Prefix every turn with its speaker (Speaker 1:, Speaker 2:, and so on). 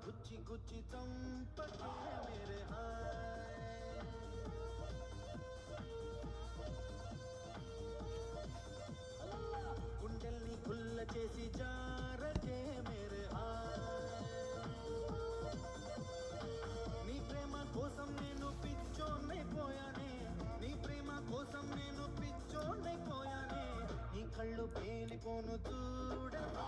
Speaker 1: గుచ్చి గుచ్చి చంపకే మేరే హాయ్ గుండెల్ని గుల్ల చేసి జారకే మేరే హాయ్ నీ ప్రేమ కోసం నేను పిచ్చోన్నైపోయానే నీ ప్రేమ కోసం నేను పిచ్చోన్నైపోయానే నీ కళ్ళు పేలిపోను చూడవా